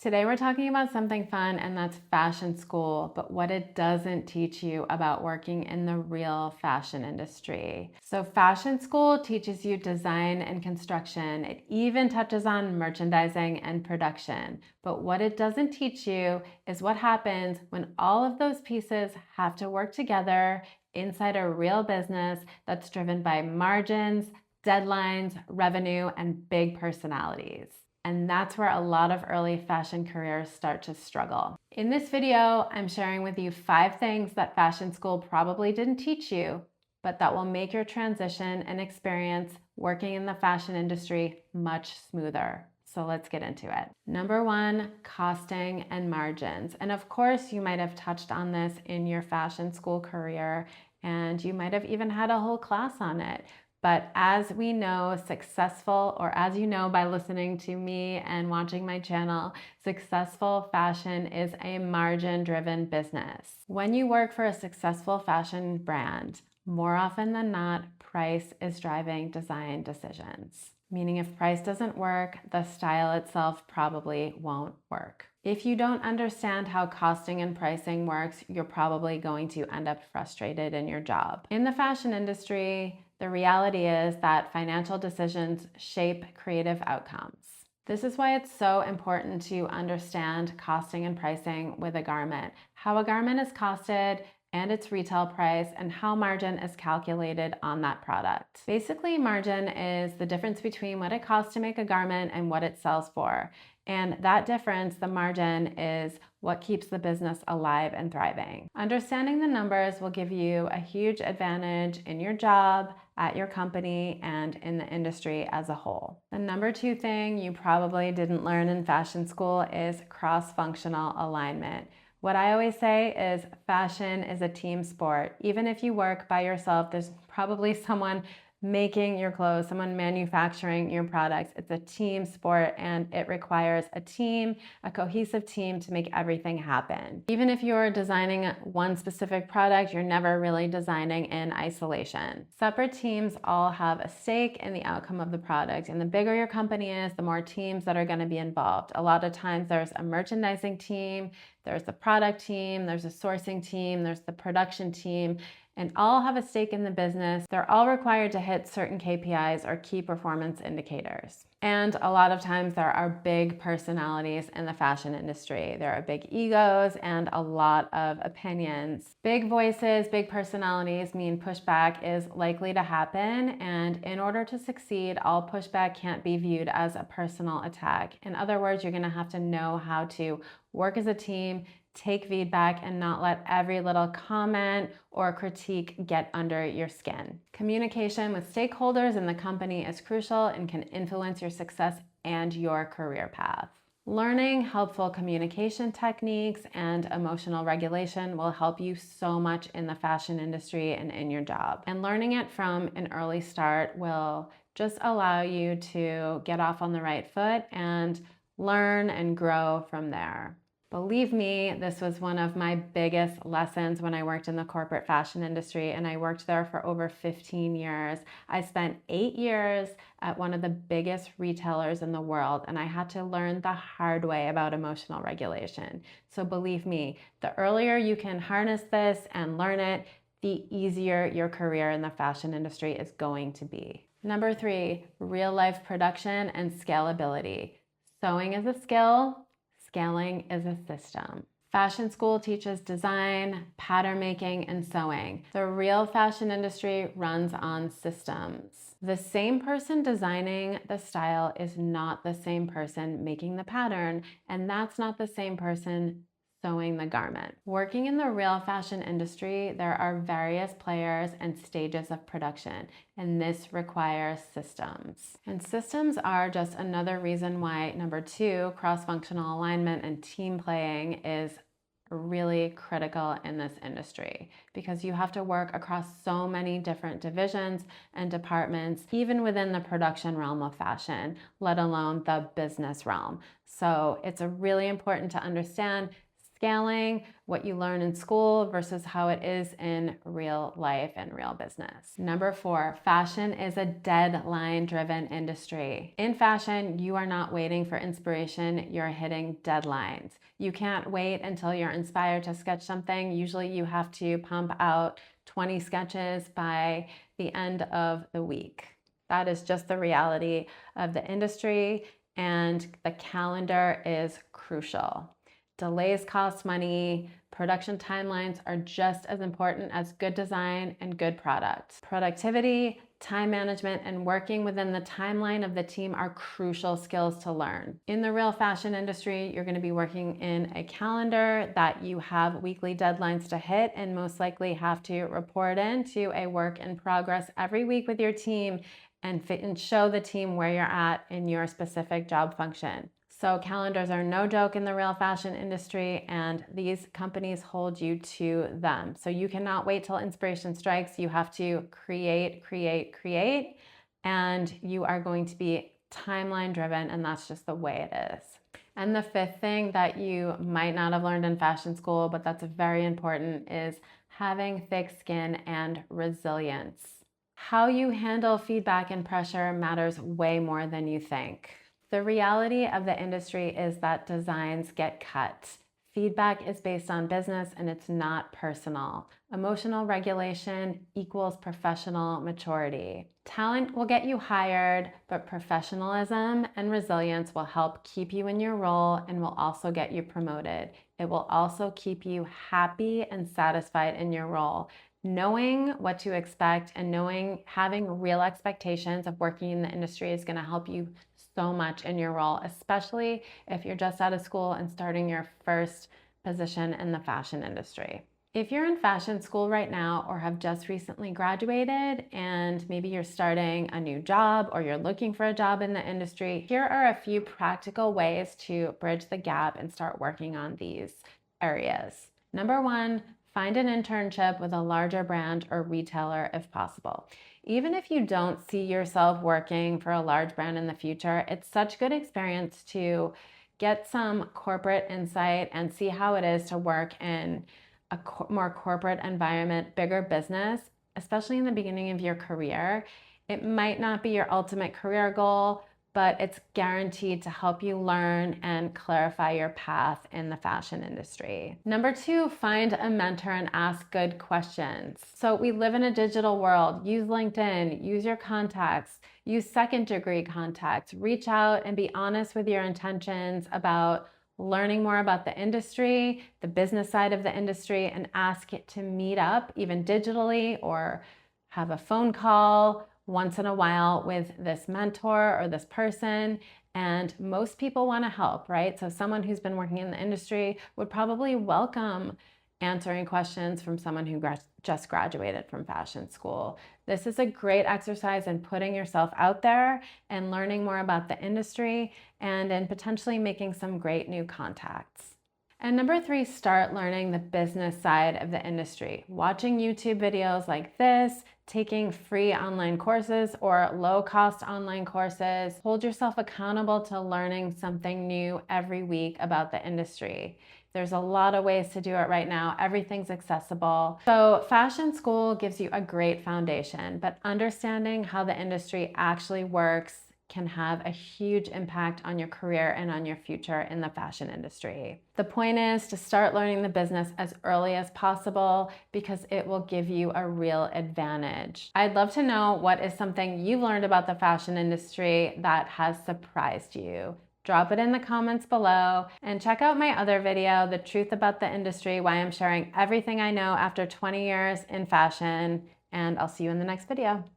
Today we're talking about something fun, and that's fashion school, but what it doesn't teach you about working in the real fashion industry. So fashion school teaches you design and construction. It even touches on merchandising and production. But what it doesn't teach you is what happens when all of those pieces have to work together inside a real business that's driven by margins, deadlines, revenue, and big personalities. And that's where a lot of early fashion careers start to struggle. In this video, I'm sharing with you 5 things that fashion school probably didn't teach you, but that will make your transition and experience working in the fashion industry much smoother. So let's get into it. Number 1, costing and margins. And of course, you might have touched on this in your fashion school career, and you might have even had a whole class on it. But as we know, as you know by listening to me and watching my channel, successful fashion is a margin-driven business. When you work for a successful fashion brand, more often than not, price is driving design decisions. Meaning if price doesn't work, the style itself probably won't work. If you don't understand how costing and pricing works, you're probably going to end up frustrated in your job. In the fashion industry, the reality is that financial decisions shape creative outcomes. This is why it's so important to understand costing and pricing with a garment, how a garment is costed and its retail price, and how margin is calculated on that product. Basically, margin is the difference between what it costs to make a garment and what it sells for. And that difference, the margin, is what keeps the business alive and thriving. Understanding the numbers will give you a huge advantage in your job, at your company, and in the industry as a whole. The number 2 thing you probably didn't learn in fashion school is cross-functional alignment. What I always say is fashion is a team sport. Even if you work by yourself, there's probably someone making your clothes, someone manufacturing your products. It's a team sport, and it requires a team, a cohesive team, to make everything happen. Even if you're designing one specific product, you're never really designing in isolation. Separate teams all have a stake in the outcome of the product, and the bigger your company is, the more teams that are going to be involved. A lot of times there's a merchandising team, there's the product team, there's a sourcing team, there's the production team, and all have a stake in the business. They're all required to hit certain KPIs or key performance indicators. And a lot of times there are big personalities in the fashion industry. There are big egos and a lot of opinions. Big voices, big personalities mean pushback is likely to happen. And in order to succeed, all pushback can't be viewed as a personal attack. In other words, you're going to have to know how to work as a team, take feedback, and not let every little comment or critique get under your skin. Communication with stakeholders in the company is crucial and can influence your success and your career path. Learning helpful communication techniques and emotional regulation will help you so much in the fashion industry and in your job. And learning it from an early start will just allow you to get off on the right foot and learn and grow from there. Believe me, this was one of my biggest lessons when I worked in the corporate fashion industry, and I worked there for over 15 years. I spent 8 years at one of the biggest retailers in the world, and I had to learn the hard way about emotional regulation. So believe me, the earlier you can harness this and learn it, the easier your career in the fashion industry is going to be. Number 3, real life production and scalability. Sewing is a skill. Scaling is a system. Fashion school teaches design, pattern making, and sewing. The real fashion industry runs on systems. The same person designing the style is not the same person making the pattern, and that's not the same person sewing the garment. Working in the real fashion industry, there are various players and stages of production, and this requires systems. And systems are just another reason why number 2, cross-functional alignment and team playing, is really critical in this industry, because you have to work across so many different divisions and departments, even within the production realm of fashion, let alone the business realm. So it's really important to understand scaling what you learn in school versus how it is in real life and real business. Number 4, fashion is a deadline-driven industry. In fashion, you are not waiting for inspiration, you're hitting deadlines. You can't wait until you're inspired to sketch something. Usually you have to pump out 20 sketches by the end of the week. That is just the reality of the industry, and the calendar is crucial. Delays cost money. Production timelines are just as important as good design and good product. Productivity, time management, and working within the timeline of the team are crucial skills to learn. In the real fashion industry, you're going to be working in a calendar that you have weekly deadlines to hit and most likely have to report into a work in progress every week with your team and show the team where you're at in your specific job function. So calendars are no joke in the real fashion industry, and these companies hold you to them. So you cannot wait till inspiration strikes. You have to create, and you are going to be timeline driven, and that's just the way it is. And the 5th thing that you might not have learned in fashion school, but that's very important, is having thick skin and resilience. How you handle feedback and pressure matters way more than you think. The reality of the industry is that designs get cut. Feedback is based on business and it's not personal. Emotional regulation equals professional maturity. Talent will get you hired, but professionalism and resilience will help keep you in your role and will also get you promoted. It will also keep you happy and satisfied in your role. Knowing what to expect and having real expectations of working in the industry is going to help you so much in your role, especially if you're just out of school and starting your first position in the fashion industry. If you're in fashion school right now or have just recently graduated and maybe you're starting a new job or you're looking for a job in the industry, here are a few practical ways to bridge the gap and start working on these areas. Number 1, find an internship with a larger brand or retailer if possible. Even if you don't see yourself working for a large brand in the future, it's such good experience to get some corporate insight and see how it is to work in a more corporate environment, bigger business, especially in the beginning of your career. It might not be your ultimate career goal, but it's guaranteed to help you learn and clarify your path in the fashion industry. Number 2, find a mentor and ask good questions. So we live in a digital world. Use LinkedIn, use your contacts, use second-degree contacts, reach out and be honest with your intentions about learning more about the industry, the business side of the industry, and ask it to meet up even digitally or have a phone call once in a while with this mentor or this person. And most people want to help, right? So someone who's been working in the industry would probably welcome answering questions from someone who just graduated from fashion school. This is a great exercise in putting yourself out there and learning more about the industry and in potentially making some great new contacts. And number 3, start learning the business side of the industry. Watching YouTube videos like this, taking free online courses or low-cost online courses. Hold yourself accountable to learning something new every week about the industry. There's a lot of ways to do it right now. Everything's accessible. So fashion school gives you a great foundation, but understanding how the industry actually works can have a huge impact on your career and on your future in the fashion industry. The point is to start learning the business as early as possible because it will give you a real advantage. I'd love to know what is something you've learned about the fashion industry that has surprised you. Drop it in the comments below and check out my other video, The Truth About the Industry, why I'm sharing everything I know after 20 years in fashion, and I'll see you in the next video.